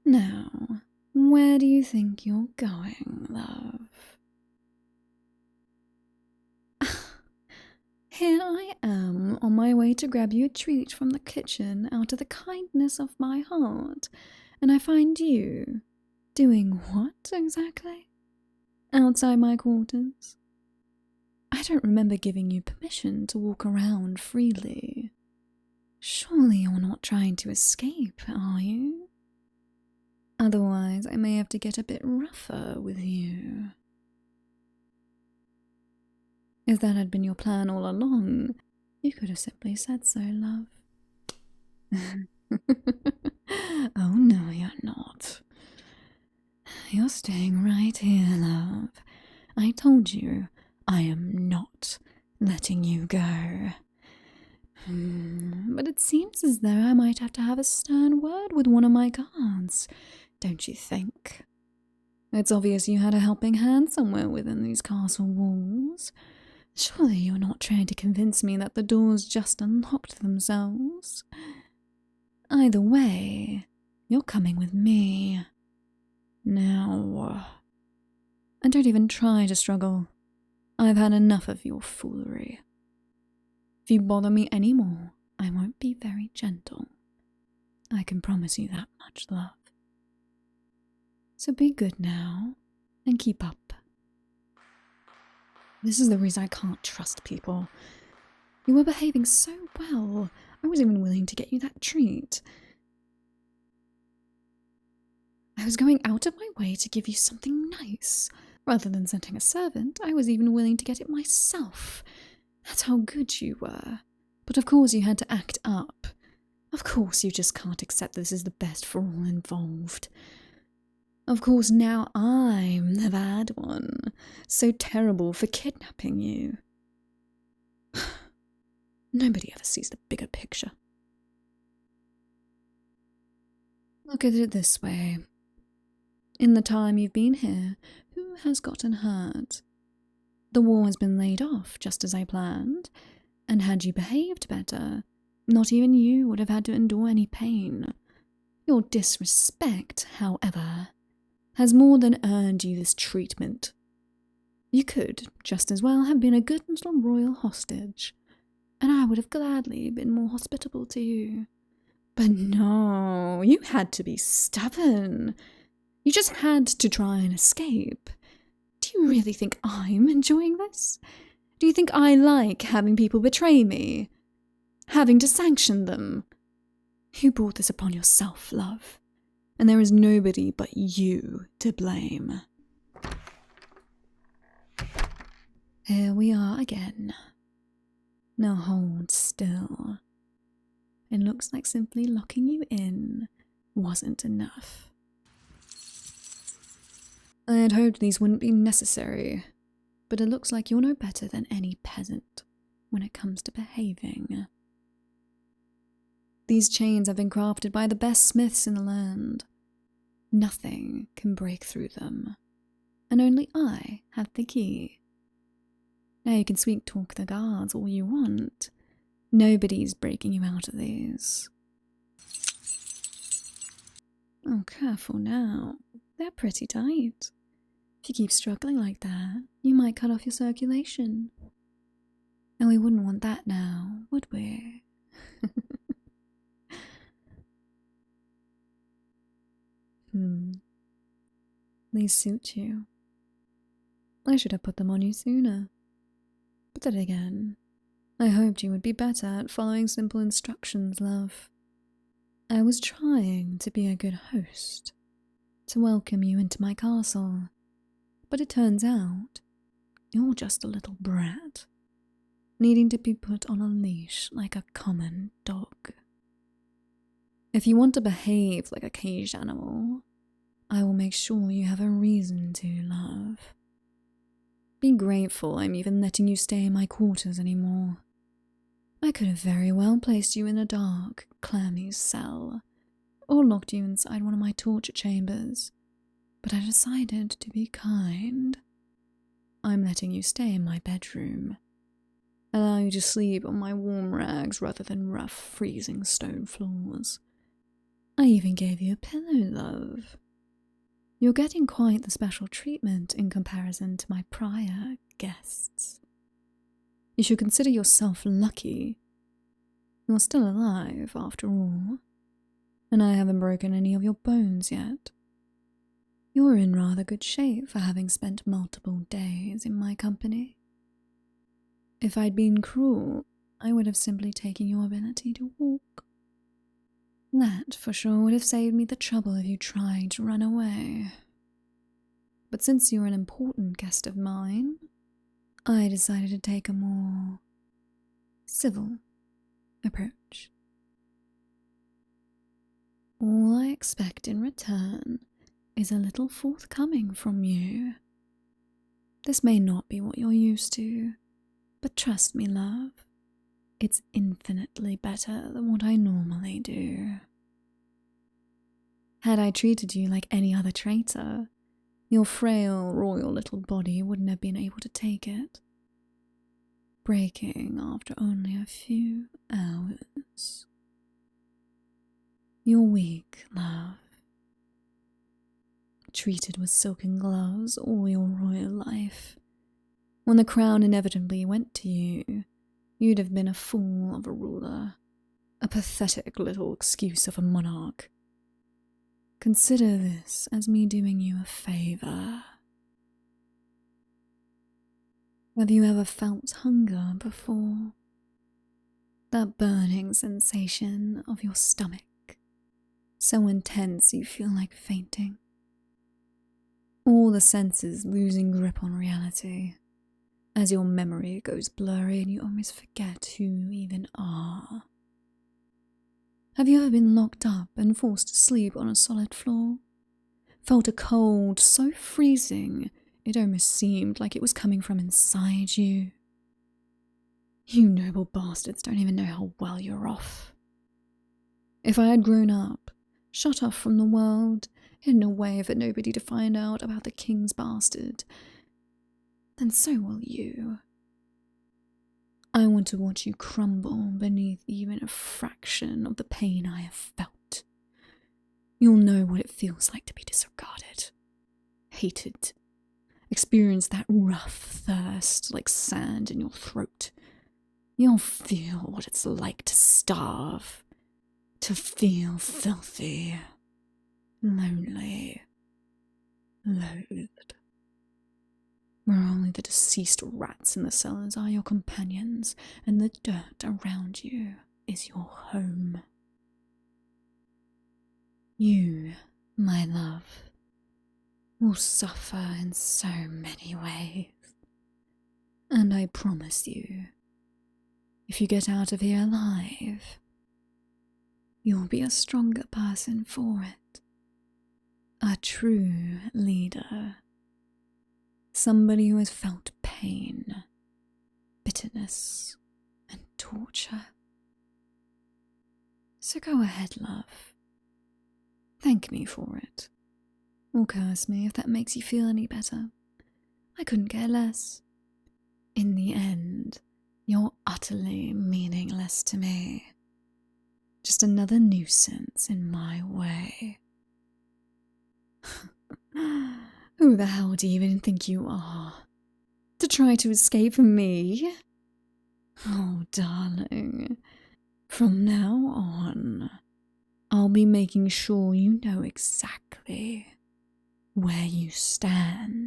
Now, where do you think you're going, love? Here I am, on my way to grab you a treat from the kitchen out of the kindness of my heart, and I find you doing what exactly? Outside my quarters? I don't remember giving you permission to walk around freely. Surely you're not trying to escape, are you? Otherwise, I may have to get a bit rougher with you. If that had been your plan all along, you could have simply said so, love. Oh no, you're not. You're staying right here, love. I told you, I am not letting you go. But it seems as though I might have to have a stern word with one of my guards, don't you think? It's obvious you had a helping hand somewhere within these castle walls. Surely you're not trying to convince me that the doors just unlocked themselves. Either way, you're coming with me. Now. And don't even try to struggle. I've had enough of your foolery. If you bother me any more, I won't be very gentle. I can promise you that much, love. So be good now, and keep up. This is the reason I can't trust people. You were behaving so well. I was even willing to get you that treat. I was going out of my way to give you something nice. Rather than sending a servant, I was even willing to get it myself. That's how good you were. But of course you had to act up. Of course you just can't accept this is the best for all involved. Of course now I'm the bad one, so terrible for kidnapping you. Nobody ever sees the bigger picture. Look at it this way. In the time you've been here, who has gotten hurt? The war has been laid off, just as I planned, and had you behaved better, not even you would have had to endure any pain. Your disrespect, however, has more than earned you this treatment. You could just as well have been a good little royal hostage, and I would have gladly been more hospitable to you. But no, you had to be stubborn. You just had to try and escape. Do you really think I'm enjoying this? Do you think I like having people betray me? Having to sanction them? You brought this upon yourself, love. And there is nobody but you to blame. Here we are again. Now hold still. It looks like simply locking you in wasn't enough. I had hoped these wouldn't be necessary, but it looks like you're no better than any peasant when it comes to behaving. These chains have been crafted by the best smiths in the land. Nothing can break through them, and only I have the key. Now you can sweet talk the guards all you want. Nobody's breaking you out of these. Oh, careful now. They're pretty tight. If you keep struggling like that, you might cut off your circulation. And we wouldn't want that now, would we? These suit you. I should have put them on you sooner. But then again, I hoped you would be better at following simple instructions, love. I was trying to be a good host, to welcome you into my castle, but it turns out you're just a little brat, needing to be put on a leash like a common dog. If you want to behave like a caged animal, I will make sure you have a reason to, love. Be grateful I'm even letting you stay in my quarters anymore. I could have very well placed you in a dark, clammy cell, or locked you inside one of my torture chambers, but I decided to be kind. I'm letting you stay in my bedroom, allow you to sleep on my warm rags rather than rough, freezing stone floors. I even gave you a pillow, love. You're getting quite the special treatment in comparison to my prior guests. You should consider yourself lucky. You're still alive, after all, and I haven't broken any of your bones yet. You're in rather good shape for having spent multiple days in my company. If I'd been cruel, I would have simply taken your ability to walk. That, for sure, would have saved me the trouble of you trying to run away. But since you're an important guest of mine, I decided to take a more civil approach. All I expect in return is a little forthcoming from you. This may not be what you're used to, but trust me, love, it's infinitely better than what I normally do. Had I treated you like any other traitor, your frail, royal little body wouldn't have been able to take it, breaking after only a few hours. You're weak, love. Treated with silken gloves all your royal life. When the crown inevitably went to you, you'd have been a fool of a ruler, a pathetic little excuse of a monarch. Consider this as me doing you a favor. Have you ever felt hunger before? That burning sensation of your stomach, so intense you feel like fainting. All the senses losing grip on reality, as your memory goes blurry and you almost forget who you even are. Have you ever been locked up and forced to sleep on a solid floor? Felt a cold so freezing it almost seemed like it was coming from inside you? You noble bastards don't even know how well you're off. If I had grown up, shut off from the world, hidden away for nobody to find out about the king's bastard, then so will you. I want to watch you crumble beneath even a fraction of the pain I have felt. You'll know what it feels like to be disregarded, hated, experience that rough thirst like sand in your throat. You'll feel what it's like to starve, to feel filthy, lonely, loathed. Where only the deceased rats in the cellars are your companions, and the dirt around you is your home. You, my love, will suffer in so many ways. And I promise you, if you get out of here alive, you'll be a stronger person for it. A true leader. Somebody who has felt pain, bitterness, and torture. So go ahead, love. Thank me for it. Or curse me if that makes you feel any better. I couldn't care less. In the end, you're utterly meaningless to me. Just another nuisance in my way. Who the hell do you even think you are? To try to escape from me? Oh, darling. From now on, I'll be making sure you know exactly where you stand.